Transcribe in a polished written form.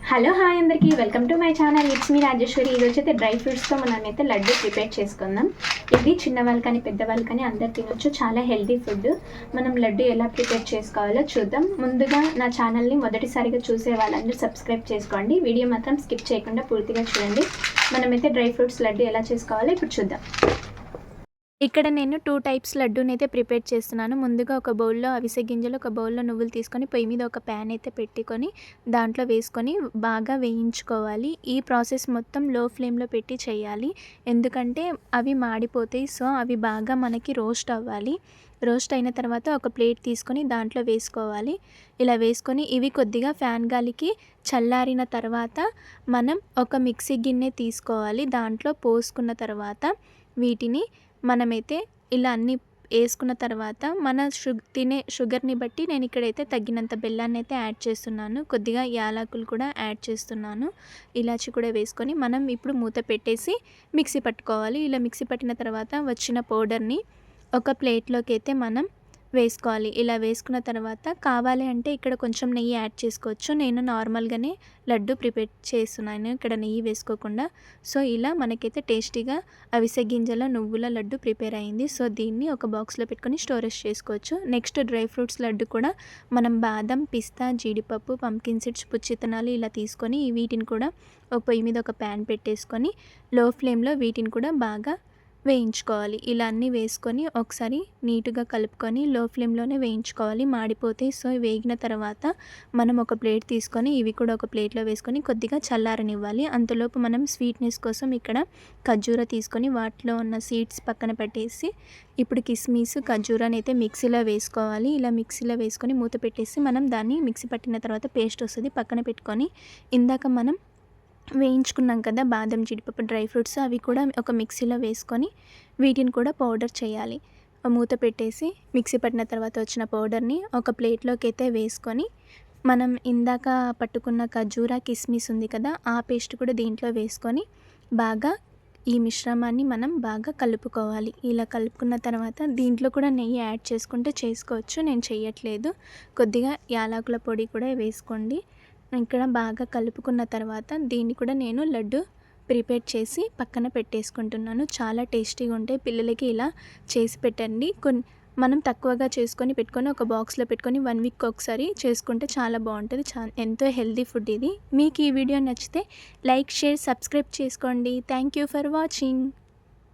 Hello hi అందరికీ welcome to my channel. It's me Rajeshwari. ఈరోజు అయితే డ్రై ఫ్రూట్స్తో మనమైతే లడ్డు ప్రిపేర్ చేసుకుందాం. ఇది చిన్నవాళ్ళు కానీ పెద్దవాళ్ళు కానీ అందరు తినొచ్చు. చాలా హెల్తీ ఫుడ్. మనం లడ్డు ఎలా ప్రిపేర్ చేసుకోవాలో చూద్దాం. ముందుగా నా ఛానల్ని మొదటిసారిగా చూసే వాళ్ళందరూ సబ్స్క్రైబ్ చేసుకోండి. వీడియో మాత్రం స్కిప్ చేయకుండా పూర్తిగా చూడండి. మనమైతే డ్రై ఫ్రూట్స్ లడ్డు ఎలా చేసుకోవాలో ఇప్పుడు చూద్దాం. ఇక్కడ నేను 2 టైప్స్ లడ్డూనైతే ప్రిపేర్ చేస్తున్నాను. ముందుగా ఒక బౌల్లో అవిసె గింజలు, ఒక బౌల్లో నువ్వులు తీసుకొని పొయ్యి మీద ఒక ప్యాన్ అయితే పెట్టుకొని దాంట్లో వేసుకొని బాగా వేయించుకోవాలి. ఈ ప్రాసెస్ మొత్తం లో ఫ్లేమ్లో పెట్టి చేయాలి. ఎందుకంటే అవి మాడిపోతాయి. సో అవి బాగా మనకి రోస్ట్ అవ్వాలి. రోస్ట్ అయిన తర్వాత ఒక ప్లేట్ తీసుకొని దాంట్లో వేసుకోవాలి. ఇలా వేసుకొని ఇవి కొద్దిగా ఫ్యాన్ గాలికి చల్లారిన తర్వాత మనం ఒక మిక్సీ గిన్నె తీసుకోవాలి. దాంట్లో పోసుకున్న తర్వాత వీటిని మనమైతే ఇలా అన్నీ వేసుకున్న తర్వాత మన తినే షుగర్ని బట్టి నేను ఇక్కడైతే తగినంత బెల్లాన్ని అయితే యాడ్ చేస్తున్నాను. కొద్దిగా యాలకులు కూడా యాడ్ చేస్తున్నాను. ఇలాచి కూడా వేసుకొని మనం ఇప్పుడు మూత పెట్టేసి మిక్సీ పట్టుకోవాలి. ఇలా మిక్సీ పట్టిన తర్వాత వచ్చిన పౌడర్ని ఒక ప్లేట్లోకి అయితే మనం వేసుకోవాలి. ఇలా వేసుకున్న తర్వాత కావాలి అంటే ఇక్కడ కొంచెం నెయ్యి యాడ్ చేసుకోవచ్చు. నేను నార్మల్గానే లడ్డు ప్రిపేర్ చేస్తున్నాను ఇక్కడ నెయ్యి వేసుకోకుండా. సో ఇలా మనకైతే టేస్టీగా అవిసె గింజల నువ్వుల లడ్డు ప్రిపేర్ అయింది. సో దీన్ని ఒక బాక్స్లో పెట్టుకొని స్టోరేజ్ చేసుకోవచ్చు. నెక్స్ట్ డ్రై ఫ్రూట్స్ లడ్డు కూడా మనం బాదం, పిస్తా, జీడిపప్పు, పంకిన్ సీడ్స్, పుచ్చితనాలు ఇలా తీసుకొని వీటిని కూడా ఒక పొయ్యి మీద ఒక ప్యాన్ పెట్టేసుకొని లో ఫ్లేమ్లో వీటిని కూడా బాగా వేయించుకోవాలి. ఇలా అన్నీ వేసుకొని ఒకసారి నీట్గా కలుపుకొని లో ఫ్లేమ్లోనే వేయించుకోవాలి, మాడిపోతాయి. సో వేగిన తర్వాత మనం ఒక ప్లేట్ తీసుకొని ఇవి కూడా ఒక ప్లేట్లో వేసుకొని కొద్దిగా చల్లారనివ్వాలి. అంతలోపు మనం స్వీట్నెస్ కోసం ఇక్కడ ఖర్జూర తీసుకొని వాటిలో ఉన్న సీడ్స్ పక్కన పెట్టేసి ఇప్పుడు కిస్మిస్, ఖర్జూరాని అయితే మిక్సీలో వేసుకోవాలి. ఇలా మిక్సీలో వేసుకొని మూత పెట్టేసి మనం దాన్ని మిక్సీ పట్టిన తర్వాత పేస్ట్ వస్తుంది పక్కన పెట్టుకొని ఇందాక మనం వేయించుకున్నాం కదా బాదం, జీడిపప్పు, డ్రై ఫ్రూట్స్ అవి కూడా ఒక మిక్సీలో వేసుకొని వీటిని కూడా పౌడర్ చేయాలి. మూత పెట్టేసి మిక్సీ పట్టిన తర్వాత వచ్చిన పౌడర్ని ఒక ప్లేట్లోకి అయితే వేసుకొని మనం ఇందాక పట్టుకున్న ఖర్జూర, కిస్మిస్ ఉంది కదా ఆ పేస్ట్ కూడా దీంట్లో వేసుకొని బాగా ఈ మిశ్రమాన్ని మనం బాగా కలుపుకోవాలి. ఇలా కలుపుకున్న తర్వాత దీంట్లో కూడా నెయ్యి యాడ్ చేసుకుంటే చేసుకోవచ్చు. నేను చేయట్లేదు. కొద్దిగా యాలకుల పొడి కూడా వేసుకోండి. ఇక్కడ బాగా కలుపుకున్న తర్వాత దీన్ని కూడా నేను లడ్డు ప్రిపేర్ చేసి పక్కన పెట్టేసుకుంటున్నాను. చాలా టేస్టీగా ఉంటాయి. పిల్లలకి ఇలా చేసి పెట్టండి. మనం తక్కువగా చేసుకొని పెట్టుకొని ఒక బాక్స్లో పెట్టుకొని 1 వీక్ ఒకసారి చేసుకుంటే చాలా బాగుంటుంది. ఎంతో హెల్తీ ఫుడ్ ఇది. మీకు ఈ వీడియో నచ్చితే లైక్, షేర్, సబ్స్క్రైబ్ చేసుకోండి. Thank you for watching.